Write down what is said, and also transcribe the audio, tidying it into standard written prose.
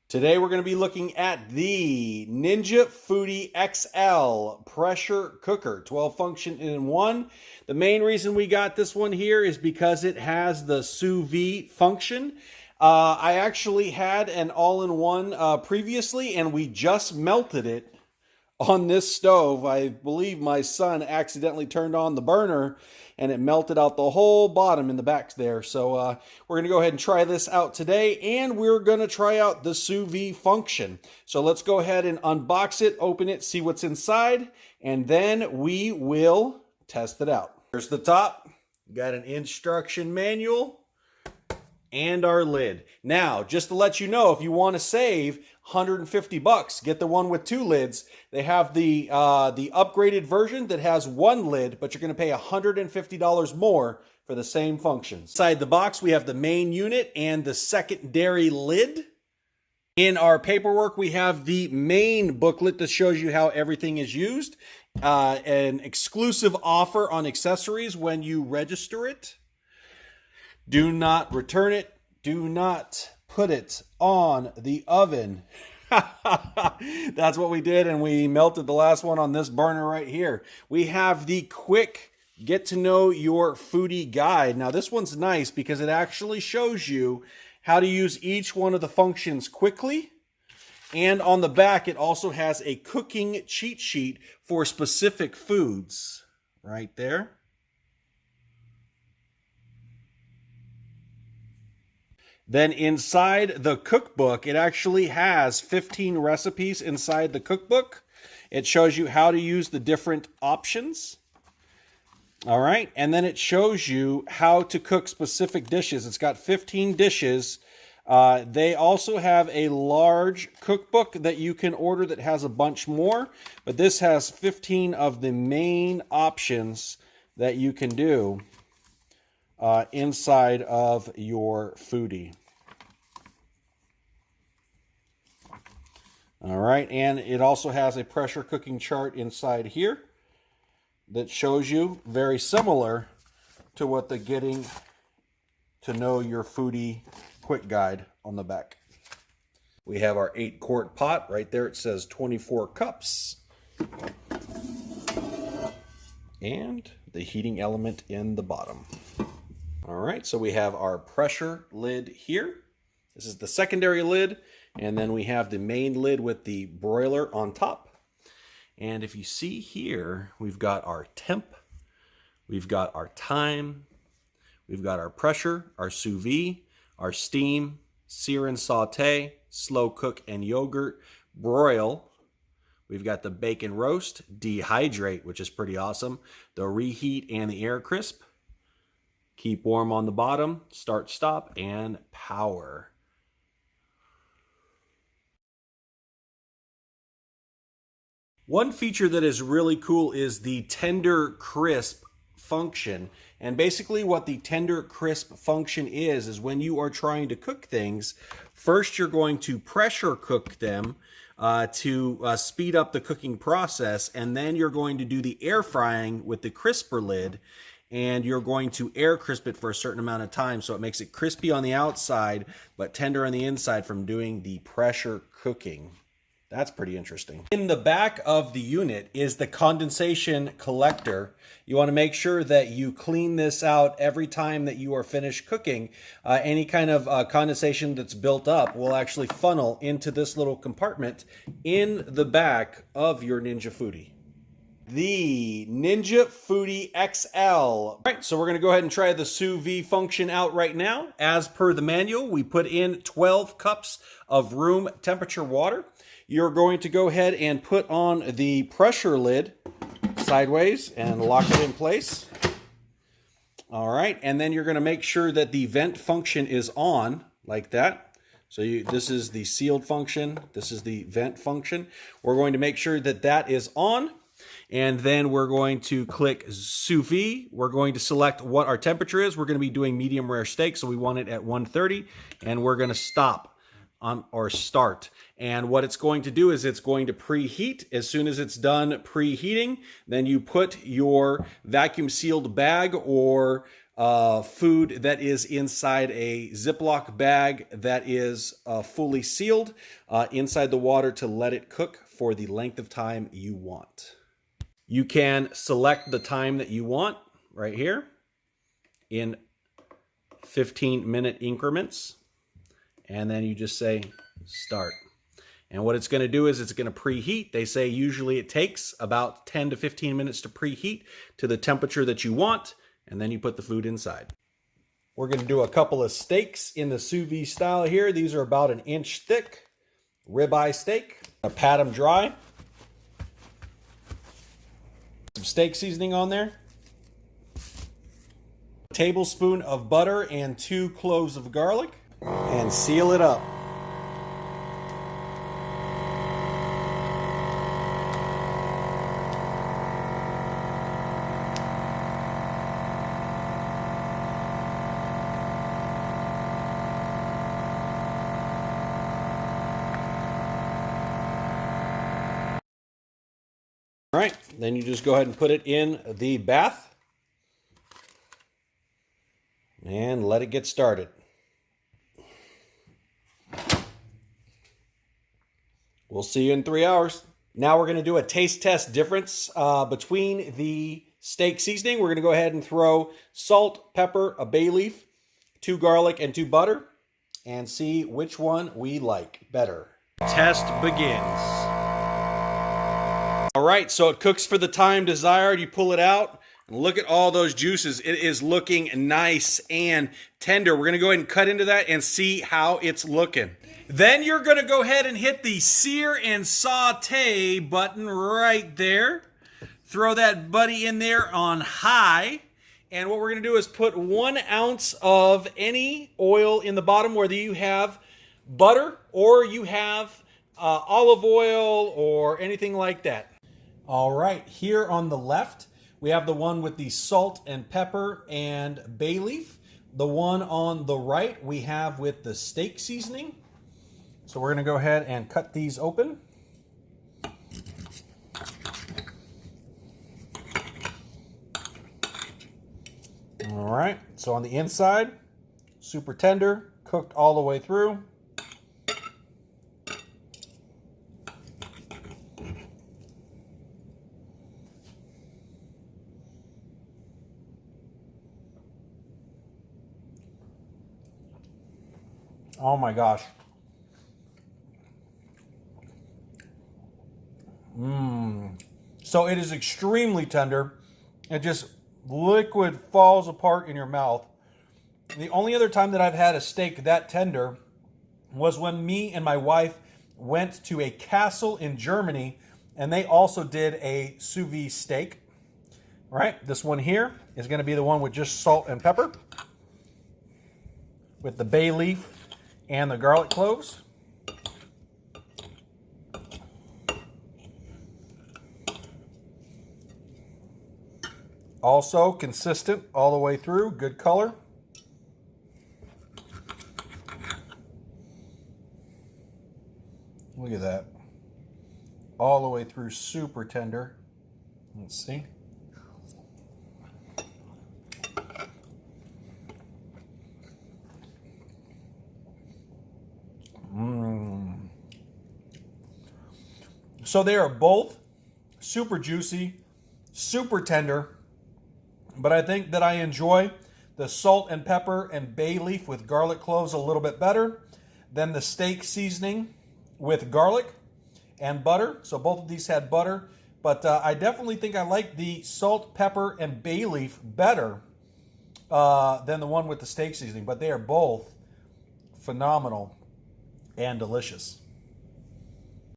Today we're going to be looking at the Ninja Foodi XL pressure cooker, 12 function in one. The main reason we got this one here is because it has the sous vide function. I actually had an all-in-one previously, and we just melted it on this stove. I believe my son accidentally turned on the burner and it melted out the whole bottom in the back there. So we're going to go ahead and try this out today, and we're going to try out the sous vide function. So let's go ahead and unbox it, open it, see what's inside, and then we will test it out. Here's the top. Got an instruction manual and our lid. Now, just to let you know, if you want to save $150, get the one with 2 lids. They have the upgraded version that has 1 lid, but you're going to pay $150 more for the same functions. Inside the box, we have the main unit and the secondary lid. In our paperwork, we have the main booklet that shows you how everything is used. An exclusive offer on accessories when you register it. Do not return it. Do not put it on the oven. That's what we did, and we melted the last one on this burner right here. We have the quick get to know your foodie guide. Now this one's nice because it actually shows you how to use each one of the functions quickly. And on the back, it also has a cooking cheat sheet for specific foods right there. Then inside the cookbook, it actually has 15 recipes inside the cookbook. It shows you how to use the different options. All right, and then it shows you how to cook specific dishes. It's got 15 dishes. They also have a large cookbook that you can order that has a bunch more, but this has 15 of the main options that you can do inside of your Foodi. All right, and it also has a pressure cooking chart inside here that shows you, very similar to what the Getting to Know Your Foodie quick guide on the back. We have our 8-quart pot right there. It says 24 cups. And the heating element in the bottom. All right, so we have our pressure lid here. This is the secondary lid, and then we have the main lid with the broiler on top. And if you see here, we've got our temp, we've got our time, we've got our pressure, our sous vide, our steam, sear and saute, slow cook and yogurt, broil. We've got the bake and roast, dehydrate, which is pretty awesome, the reheat and the air crisp, keep warm on the bottom, start, stop, and power. One feature that is really cool is the tender crisp function. And basically what the tender crisp function is when you are trying to cook things, first you're going to pressure cook them to speed up the cooking process, and then you're going to do the air frying with the crisper lid, and you're going to air crisp it for a certain amount of time so it makes it crispy on the outside but tender on the inside from doing the pressure cooking. That's pretty interesting. In the back of the unit is the condensation collector. You want to make sure that you clean this out every time that you are finished cooking. Any kind of condensation that's built up will actually funnel into this little compartment in the back of your Ninja Foodi. The Ninja Foodi XL. All right, so we're going to go ahead and try the sous vide function out right now. As per the manual, we put in 12 cups of room temperature water. You're going to go ahead and put on the pressure lid sideways and lock it in place. All right, and then you're going to make sure that the vent function is on like that. So this is the sealed function. This is the vent function. We're going to make sure that that is on. And then we're going to click sous vide. We're going to select what our temperature is. We're going to be doing medium rare steak, so we want it at 130. And we're going to stop on or start. And what it's going to do is it's going to preheat. As soon as it's done preheating, then you put your vacuum sealed bag or food that is inside a Ziploc bag that is fully sealed inside the water to let it cook for the length of time you want. You can select the time that you want right here in 15-minute increments, and then you just say start. And what it's going to do is it's going to preheat. They say usually it takes about 10 to 15 minutes to preheat to the temperature that you want, and then you put the food inside. We're going to do a couple of steaks in the sous vide style here. These are about 1 inch thick ribeye steak. I'll pat them dry. Some steak seasoning on there. A tablespoon of butter and 2 cloves of garlic. And seal it up. All right, then you just go ahead and put it in the bath and let it get started. We'll see you in 3 hours. Now we're going to do a taste test difference between the steak seasoning. We're going to go ahead and throw salt, pepper, a bay leaf, 2 garlic, and 2 butter, and see which one we like better. Test begins. All right, so it cooks for the time desired. You pull it out, and look at all those juices. It is looking nice and tender. We're going to go ahead and cut into that and see how it's looking. Then you're going to go ahead and hit the sear and saute button right there. Throw that buddy in there on high. And what we're going to do is put 1 ounce of any oil in the bottom, whether you have butter or you have olive oil or anything like that. All right, here on the left, we have the one with the salt and pepper and bay leaf. The one on the right, we have with the steak seasoning. So we're going to go ahead and cut these open. All right, so on the inside, super tender, cooked all the way through. Oh my gosh. So it is extremely tender. It just liquid falls apart in your mouth. The only other time that I've had a steak that tender was when me and my wife went to a castle in Germany, and they also did a sous vide steak. All right, this one here is going to be the one with just salt and pepper, with the bay leaf and the garlic cloves. Also consistent all the way through, good color. Look at that. All the way through, super tender. Let's see. So they are both super juicy, super tender. But I think that I enjoy the salt and pepper and bay leaf with garlic cloves a little bit better than the steak seasoning with garlic and butter. So both of these had butter. But I definitely think I like the salt, pepper, and bay leaf better than the one with the steak seasoning. But they are both phenomenal and delicious.